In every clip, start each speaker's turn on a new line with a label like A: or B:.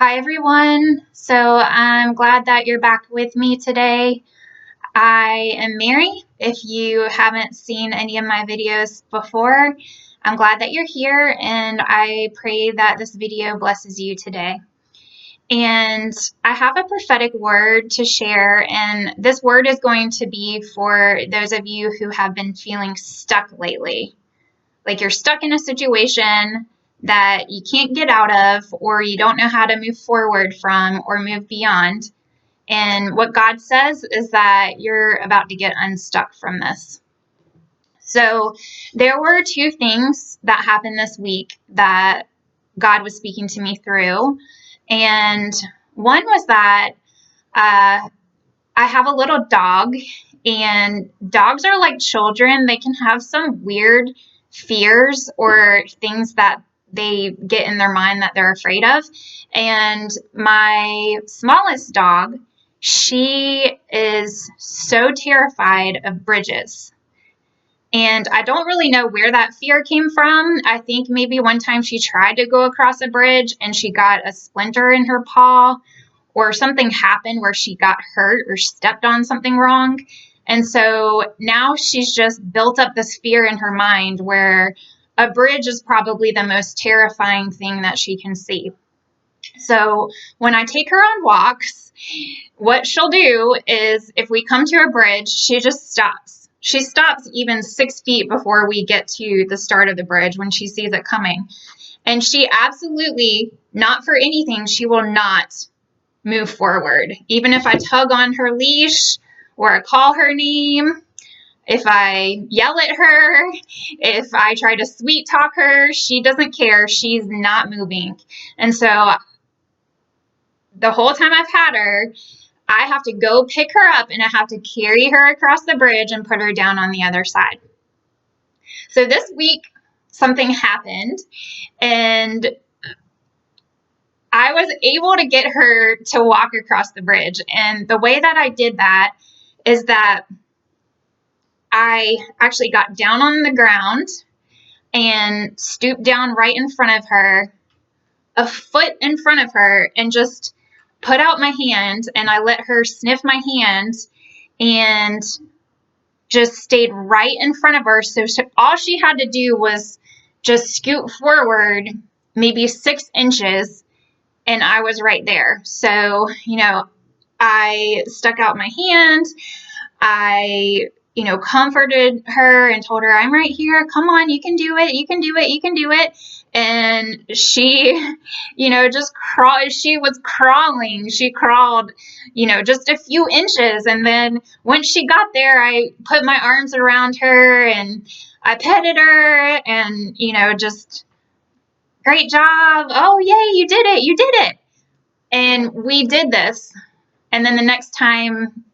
A: Hi, everyone. So I'm glad that you're back with me today. I am Mary. If you haven't seen any of my videos before, I'm glad that you're here, and I pray that this video blesses you today. And I have a prophetic word to share, and this word is going to be for those of you who have been feeling stuck lately. Like you're stuck in a situation that you can't get out of, or you don't know how to move forward from or move beyond. And what God says is that you're about to get unstuck from this. So there were two things that happened this week that God was speaking to me through. And one was that I have a little dog, and dogs are like children. They can have some weird fears or things that they get in their mind that they're afraid of. And my smallest dog, she is so terrified of bridges. And I don't really know where that fear came from. I think maybe one time she tried to go across a bridge and she got a splinter in her paw, or something happened where she got hurt or stepped on something wrong. And so now she's just built up this fear in her mind where a bridge is probably the most terrifying thing that she can see. So when I take her on walks, what she'll do is if we come to a bridge, she just stops. She stops even 6 feet before we get to the start of the bridge when she sees it coming. And she absolutely, not for anything, she will not move forward. Even if I tug on her leash or I call her name, if I yell at her, if I try to sweet talk her, she doesn't care. She's not moving. And so the whole time I've had her, I have to go pick her up and I have to carry her across the bridge and put her down on the other side. So this week, something happened, and I was able to get her to walk across the bridge. And the way that I did that is that I actually got down on the ground and stooped down right in front of her, a foot in front of her, and just put out my hand, and I let her sniff my hand and just stayed right in front of her. So all she had to do was just scoot forward maybe 6 inches, and I was right there. So, I stuck out my hand. I, comforted her and told her, I'm right here. Come on, you can do it. You can do it. You can do it. And she, just crawled. She was crawling. She crawled, just a few inches. And then once she got there, I put my arms around her and I petted her and, just great job. Oh, yay, you did it. You did it. And we did this. And then the next time,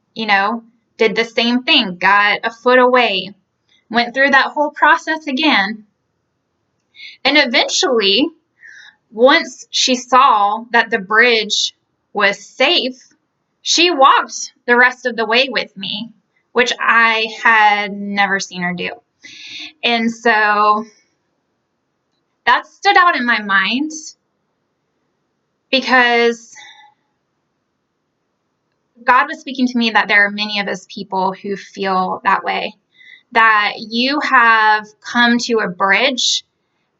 A: did the same thing, got a foot away, went through that whole process again. And eventually, once she saw that the bridge was safe, she walked the rest of the way with me, which I had never seen her do. And so that stood out in my mind because God was speaking to me that there are many of us people who feel that way, that you have come to a bridge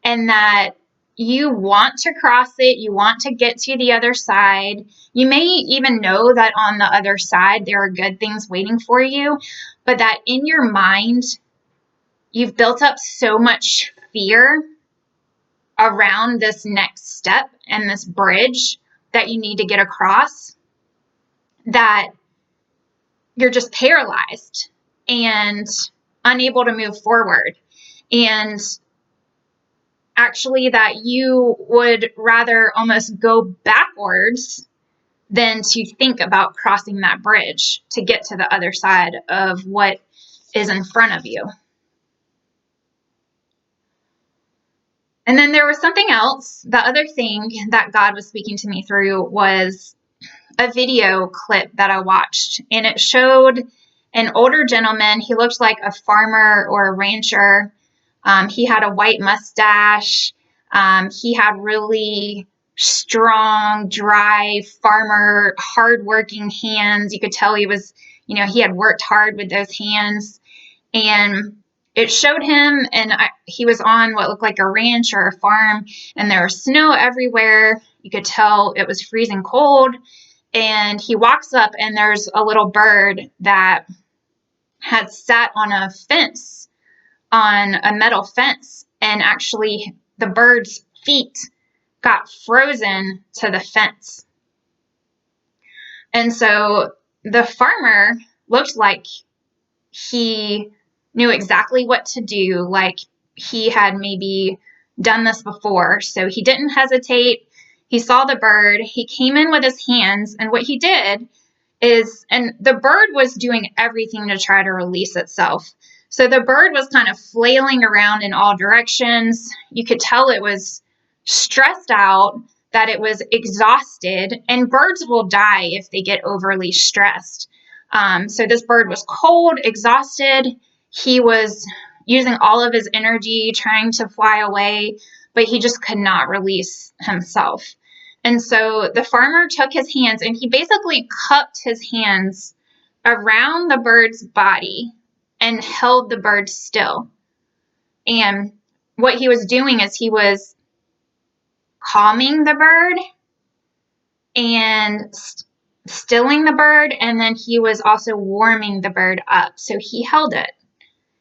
A: and that you want to cross it, you want to get to the other side. You may even know that on the other side there are good things waiting for you, but that in your mind, you've built up so much fear around this next step and this bridge that you need to get across, that you're just paralyzed and unable to move forward. And actually that you would rather almost go backwards than to think about crossing that bridge to get to the other side of what is in front of you. And then there was something else. The other thing that God was speaking to me through was a video clip that I watched, and it showed an older gentleman. He looked like a farmer or a rancher. He had a white mustache. He had really strong, dry farmer, hardworking hands. You could tell he was, he had worked hard with those hands. And it showed him, and he was on what looked like a ranch or a farm, and there was snow everywhere. You could tell it was freezing cold. And he walks up, and there's a little bird that had sat on a fence, on a metal fence, and actually the bird's feet got frozen to the fence. And so the farmer looked like he knew exactly what to do, like he had maybe done this before. So he didn't hesitate. He saw the bird. He came in with his hands, and what he did is, and the bird was doing everything to try to release itself. So the bird was kind of flailing around in all directions. You could tell it was stressed out, that it was exhausted, and birds will die if they get overly stressed. So this bird was cold, exhausted. He was using all of his energy trying to fly away, but he just could not release himself. And so the farmer took his hands, and he basically cupped his hands around the bird's body and held the bird still. And what he was doing is he was calming the bird and stilling the bird, and then he was also warming the bird up. So he held it.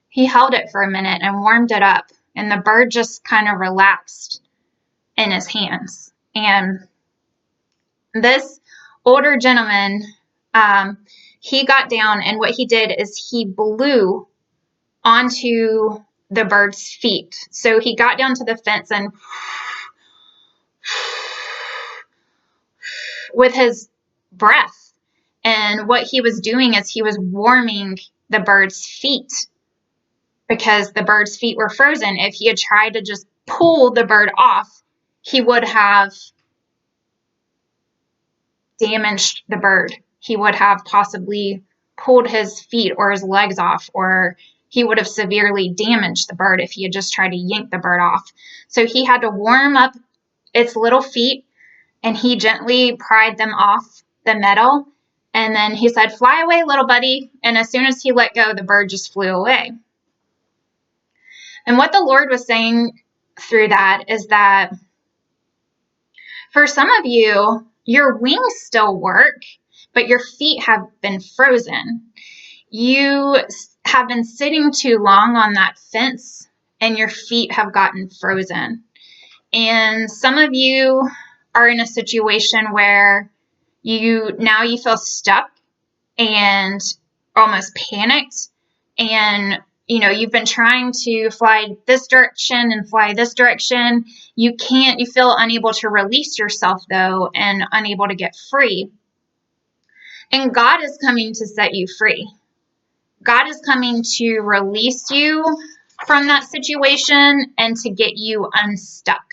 A: He held it for a minute and warmed it up, and the bird just kind of relaxed in his hands. And this older gentleman, he got down, and what he did is he blew onto the bird's feet. So he got down to the fence and with his breath. And what he was doing is he was warming the bird's feet, because the bird's feet were frozen. If he had tried to just pull the bird off, he would have damaged the bird. He would have possibly pulled his feet or his legs off, or he would have severely damaged the bird if he had just tried to yank the bird off. So he had to warm up its little feet, and he gently pried them off the metal. And then he said, "Fly away, little buddy." And as soon as he let go, the bird just flew away. And what the Lord was saying through that is that for some of you, your wings still work, but your feet have been frozen. You have been sitting too long on that fence, and your feet have gotten frozen. And some of you are in a situation where you feel stuck and almost panicked, and you've been trying to fly this direction and fly this direction. You feel unable to release yourself though, and unable to get free. And God is coming to set you free. God is coming to release you from that situation and to get you unstuck.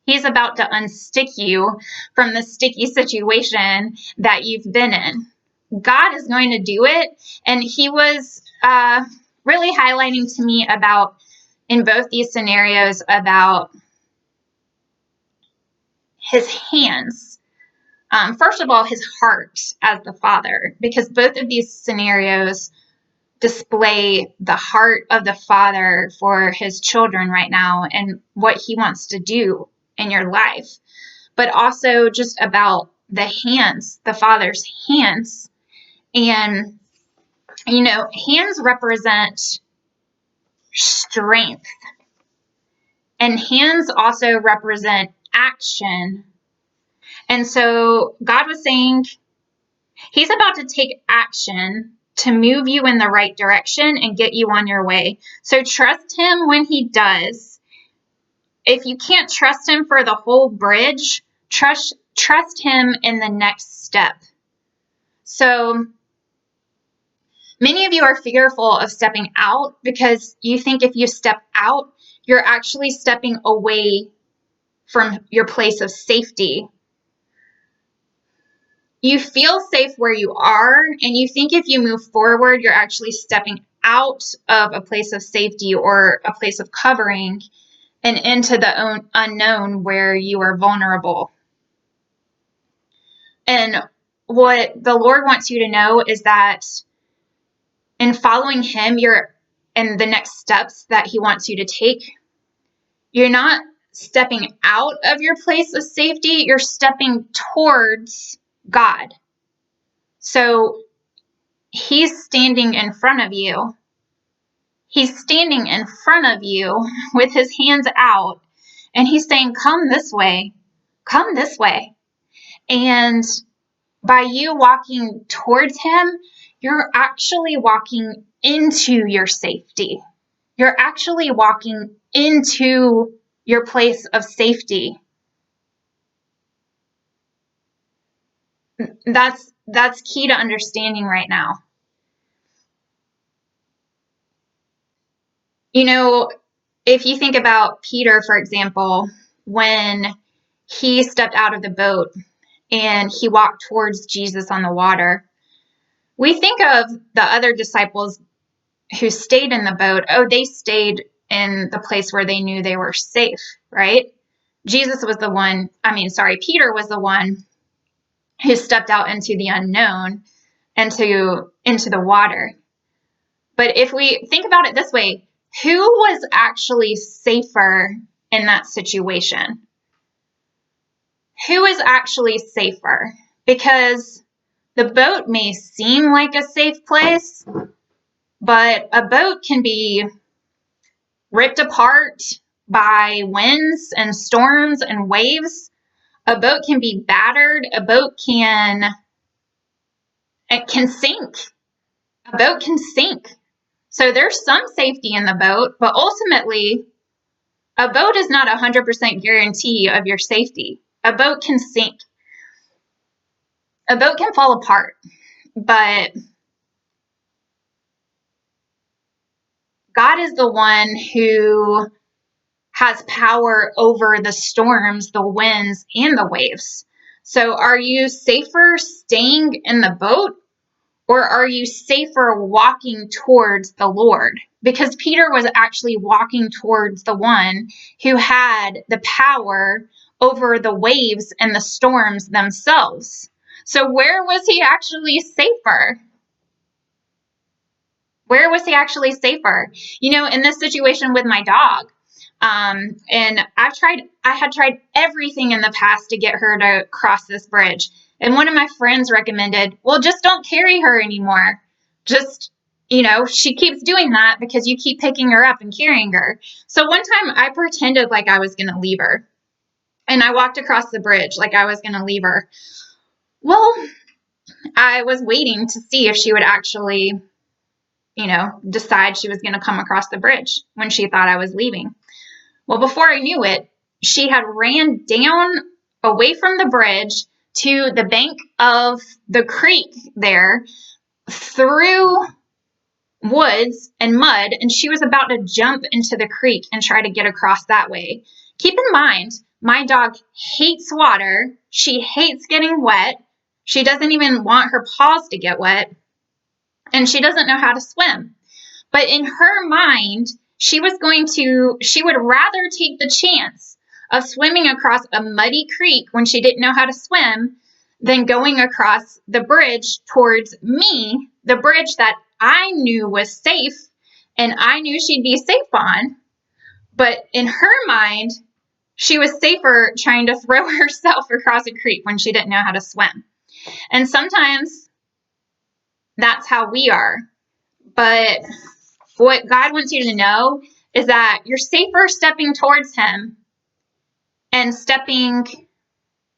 A: He's about to unstick you from the sticky situation that you've been in. God is going to do it. And he was really highlighting to me about, in both these scenarios, about his hands. First of all, his heart as the father, because both of these scenarios display the heart of the Father for his children right now and what he wants to do in your life. But also just about the hands, the Father's hands. And, hands represent strength. And hands also represent action. And so God was saying he's about to take action to move you in the right direction and get you on your way. So trust him when he does. If you can't trust him for the whole bridge, trust him in the next step. So many of you are fearful of stepping out because you think if you step out, you're actually stepping away from your place of safety. You feel safe where you are, and you think if you move forward, you're actually stepping out of a place of safety or a place of covering and into the unknown where you are vulnerable And what the Lord wants you to know is that in following him, and the next steps that he wants you to take, you're not stepping out of your place of safety, you're stepping towards God. So he's standing in front of you. He's standing in front of you with his hands out, and he's saying, come this way, come this way. And by you walking towards him, you're actually walking into your safety. You're actually walking into your place of safety. That's key to understanding right now. You know, if you think about Peter, for example, when he stepped out of the boat and he walked towards Jesus on the water, we think of the other disciples who stayed in the boat. Oh, they stayed in the place where they knew they were safe, right? Peter was the one who stepped out into the unknown, into the water. But if we think about it this way, who was actually safer in that situation? Who is actually safer? Because the boat may seem like a safe place, but a boat can be ripped apart by winds and storms and waves. A boat can be battered. A boat can sink. A boat can sink. So there's some safety in the boat, but ultimately, a boat is not a 100% guarantee of your safety. A boat can sink. A boat can fall apart, but God is the one who has power over the storms, the winds, and the waves. So are you safer staying in the boat, or are you safer walking towards the Lord? Because Peter was actually walking towards the one who had the power over the waves and the storms themselves. So where was he actually safer? Where was he actually safer? You know, in this situation with my dog, and I had tried everything in the past to get her to cross this bridge. And one of my friends recommended, well, just don't carry her anymore. Just, she keeps doing that because you keep picking her up and carrying her. So one time I pretended like I was going to leave her. And I walked across the bridge like I was going to leave her. Well, I was waiting to see if she would actually, decide she was going to come across the bridge when she thought I was leaving. Well, before I knew it, she had ran down away from the bridge to the bank of the creek there, through woods and mud, and she was about to jump into the creek and try to get across that way. Keep in mind, my dog hates water. She hates getting wet. She doesn't even want her paws to get wet, and she doesn't know how to swim. But in her mind, she would rather take the chance of swimming across a muddy creek when she didn't know how to swim than going across the bridge towards me, the bridge that I knew was safe and I knew she'd be safe on. But in her mind, she was safer trying to throw herself across a creek when she didn't know how to swim. And sometimes that's how we are. But what God wants you to know is that you're safer stepping towards him and stepping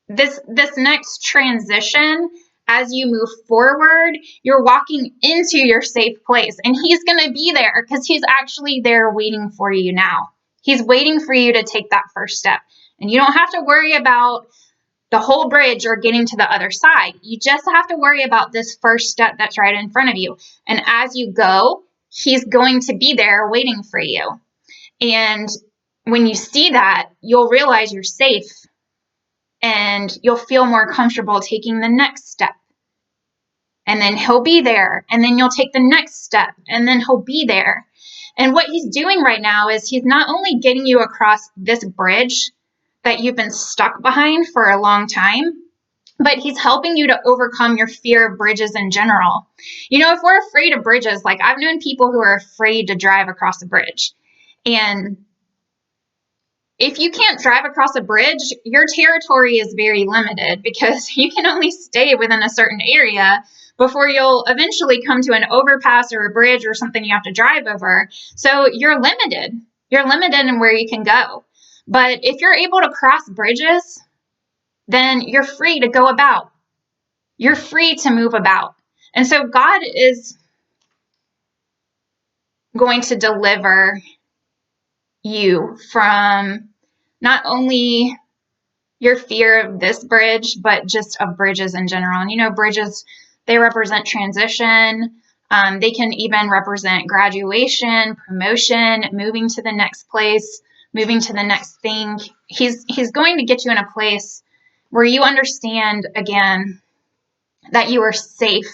A: this next transition. As you move forward, you're walking into your safe place, and he's going to be there because he's actually there waiting for you now. He's waiting for you to take that first step, and you don't have to worry about the whole bridge or getting to the other side. You just have to worry about this first step that's right in front of you. And as you go, he's going to be there waiting for you. And when you see that, you'll realize you're safe, and you'll feel more comfortable taking the next step. And then he'll be there. And then you'll take the next step, and then he'll be there. And what he's doing right now is he's not only getting you across this bridge that you've been stuck behind for a long time, but he's helping you to overcome your fear of bridges in general. You know, if we're afraid of bridges, like I've known people who are afraid to drive across a bridge. And if you can't drive across a bridge, your territory is very limited because you can only stay within a certain area before you'll eventually come to an overpass or a bridge or something you have to drive over. So you're limited. You're limited in where you can go. But if you're able to cross bridges, then you're free to go about. You're free to move about. And so God is going to deliver you from not only your fear of this bridge, but just of bridges in general. And you know, bridges, they represent transition. They can even represent graduation, promotion, moving to the next place, moving to the next thing. He's going to get you in a place where you understand again that you are safe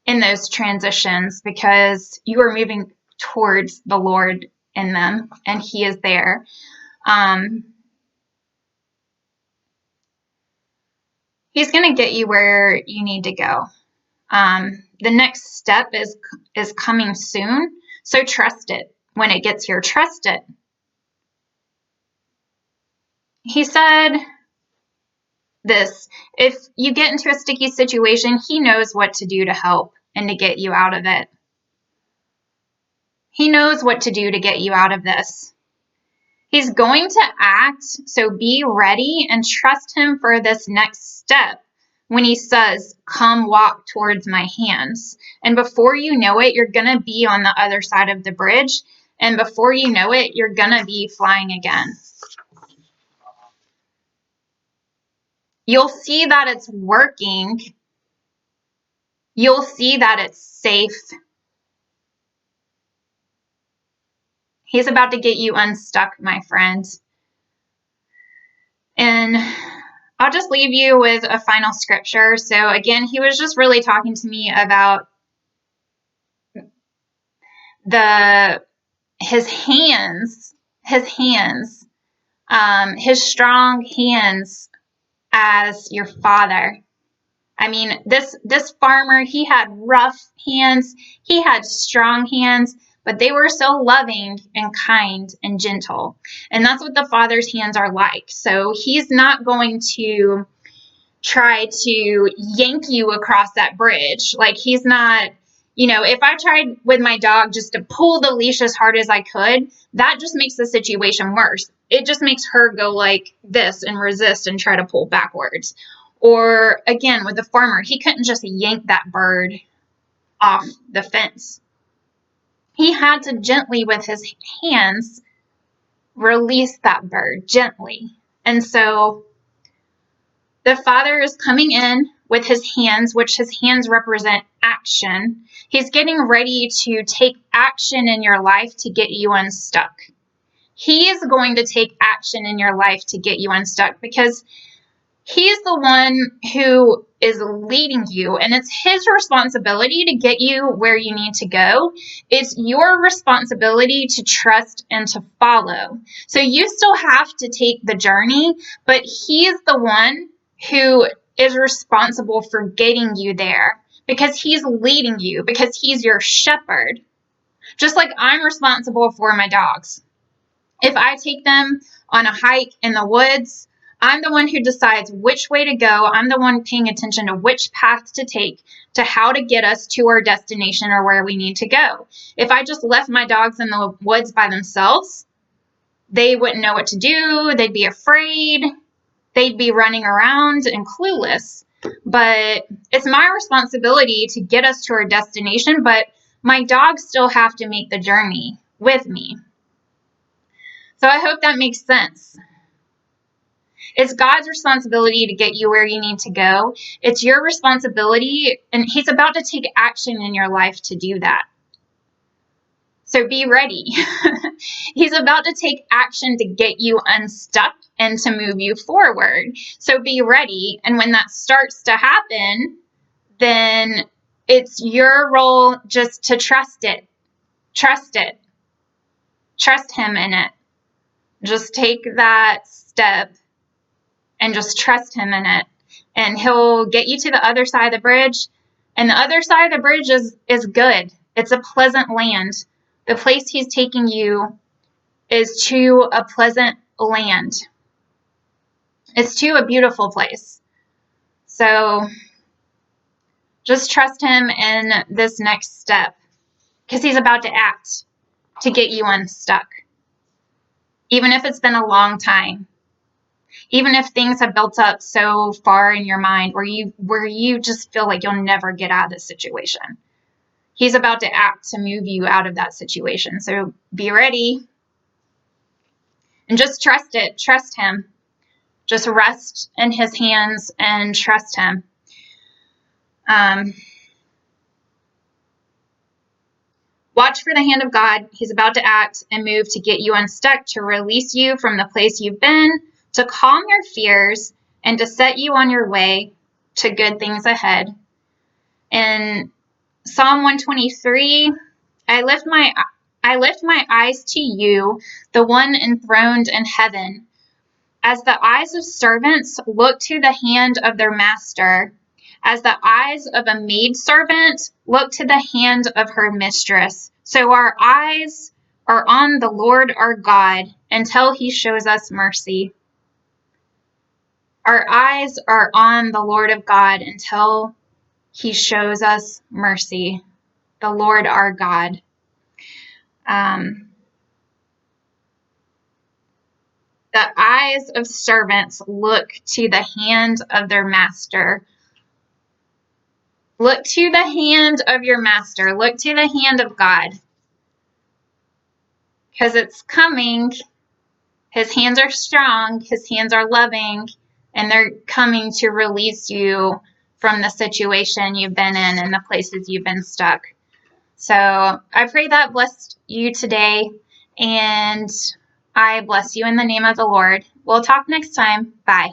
A: in those transitions because you are moving towards the Lord in them, and He is there. He's going to get you where you need to go. The next step is coming soon, so trust it. When it gets here, trust it. He said this: if you get into a sticky situation, He knows what to do to help and to get you out of it. He knows what to do to get you out of this. He's going to act, so be ready and trust Him for this next step when He says, come walk towards my hands. And before you know it, you're going to be on the other side of the bridge. And before you know it, you're going to be flying again. You'll see that it's working. You'll see that it's safe. He's about to get you unstuck, my friends. And I'll just leave you with a final scripture. So again, he was just really talking to me about his strong hands as your father. I mean, this farmer, he had rough hands, he had strong hands, but they were so loving and kind and gentle. And that's what the Father's hands are like. So he's not going to try to yank you across that bridge. Like he's not, you know, if I tried with my dog just to pull the leash as hard as I could, that just makes the situation worse. It just makes her go like this and resist and try to pull backwards. Or again, with the farmer, he couldn't just yank that bird off the fence. He had to gently, with his hands, release that bird gently. And so the Father is coming in with his hands, which his hands represent action. He's getting ready to take action in your life to get you unstuck. He is going to take action in your life to get you unstuck because He's the one who is leading you, and it's His responsibility to get you where you need to go. It's your responsibility to trust and to follow. So you still have to take the journey, but He's the one who is responsible for getting you there because He's leading you, because He's your shepherd. Just like I'm responsible for my dogs. If I take them on a hike in the woods, I'm the one who decides which way to go. I'm the one paying attention to which path to take, to how to get us to our destination or where we need to go. If I just left my dogs in the woods by themselves, they wouldn't know what to do. They'd be afraid. They'd be running around and clueless. But it's my responsibility to get us to our destination, but my dogs still have to make the journey with me. So I hope that makes sense. It's God's responsibility to get you where you need to go. It's your responsibility, and He's about to take action in your life to do that. So be ready. He's about to take action to get you unstuck and to move you forward. So be ready. And when that starts to happen, then it's your role just to trust it. Trust it. Trust Him in it. Just take that step and just trust Him in it. and he'll get you to the other side of the bridge. And the other side of the bridge is good. It's a pleasant land. The place he's taking you is to a pleasant land. It's to a beautiful place. So just trust him in this next step, because he's about to act to get you unstuck. Even if it's been a long time. Even if things have built up so far in your mind where you just feel like you'll never get out of this situation. He's about to act to move you out of that situation. So be ready and just trust it. Trust him. Just rest in his hands and trust him. Watch for the hand of God. He's about to act and move to get you unstuck, to release you from the place you've been, to calm your fears, and to set you on your way to good things ahead. In Psalm 123, I lift my eyes to you, the one enthroned in heaven. As the eyes of servants look to the hand of their master, as the eyes of a maidservant look to the hand of her mistress, so our eyes are on the Lord our God until he shows us mercy. Our eyes are on the Lord of God until he shows us mercy. The Lord our God. The eyes of servants look to the hand of their master. Look to the hand of your master. Look to the hand of God. Because it's coming. His hands are strong. His hands are loving. And they're coming to release you from the situation you've been in and the places you've been stuck. So I pray that blessed you today. And I bless you in the name of the Lord. We'll talk next time. Bye.